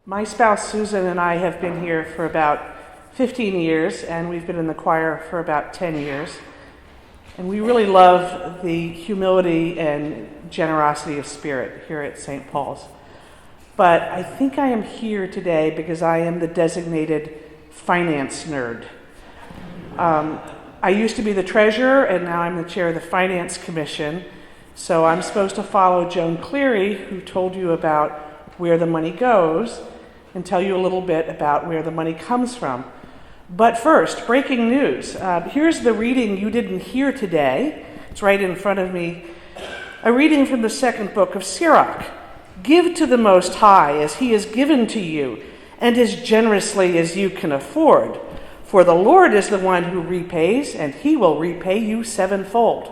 My spouse Susan and I have been here for about 15 years, and we've been in the choir for about 10 years. And we really love the humility and generosity of spirit here at St. Paul's. But I think I am here today because I am the designated finance nerd. I used to be the treasurer, and now I'm the chair of the Finance Commission. So I'm supposed to follow Joan Cleary, who told you about where the money goes, and tell you a little bit about where the money comes from. But first, breaking news. Here's the reading you didn't hear today. It's right in front of me. A reading from the second book of Sirach. Give to the Most High as he has given to you, and as generously as you can afford. For the Lord is the one who repays, and he will repay you sevenfold.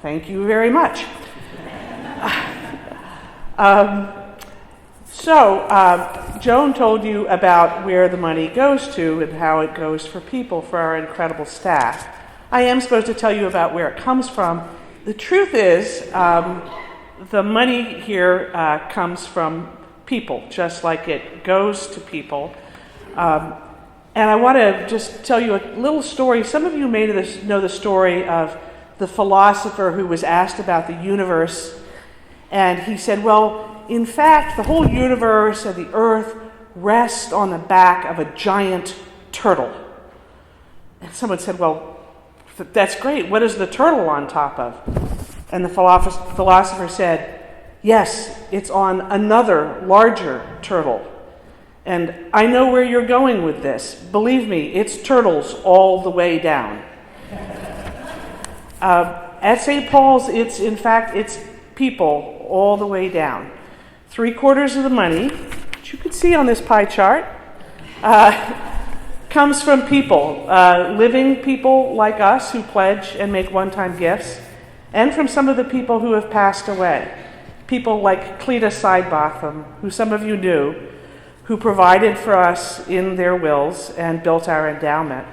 Thank you very much. Joan told you about where the money goes to and how it goes for people, for our incredible staff. I am supposed to tell you about where it comes from. The truth is, the money here comes from people, just like it goes to people. And I want to just tell you a little story. Some of you may know the story of the philosopher who was asked about the universe, and he said, well, in fact, the whole universe and the earth rest on the back of a giant turtle. And someone said, well, that's great. What is the turtle on top of? And the philosopher said, yes, it's on another larger turtle. And I know where you're going with this. Believe me, it's turtles all the way down. At St. Paul's, it's people all the way down. 3/4 of the money, which you can see on this pie chart, comes from people, living people like us who pledge and make one-time gifts, and from some of the people who have passed away. People like Cleta Sidebotham, who some of you knew, who provided for us in their wills and built our endowment.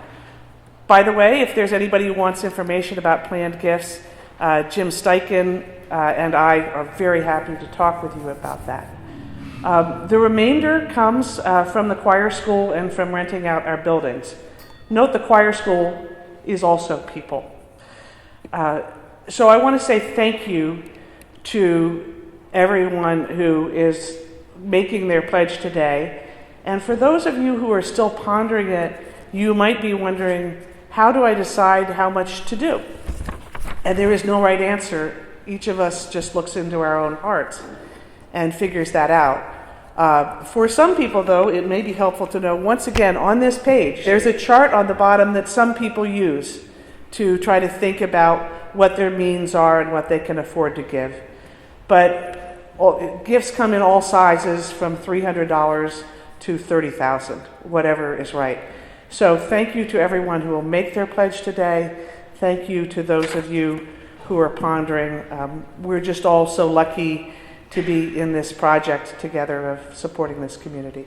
By the way, if there's anybody who wants information about planned gifts, Jim Steichen and I are very happy to talk with you about that. The remainder comes from the choir school and from renting out our buildings. Note the choir school is also people. So I want to say thank you to everyone who is making their pledge today. And for those of you who are still pondering it, you might be wondering, how do I decide how much to do? And there is no right answer. Each of us just looks into our own hearts and figures that out. For some people, though, it may be helpful to know, once again, on this page, there's a chart on the bottom that some people use to try to think about what their means are and what they can afford to give. But gifts come in all sizes, from $300 to $30,000, whatever is right. So thank you to everyone who will make their pledge today. Thank you to those of you who are pondering. We're just all so lucky to be in this project together of supporting this community.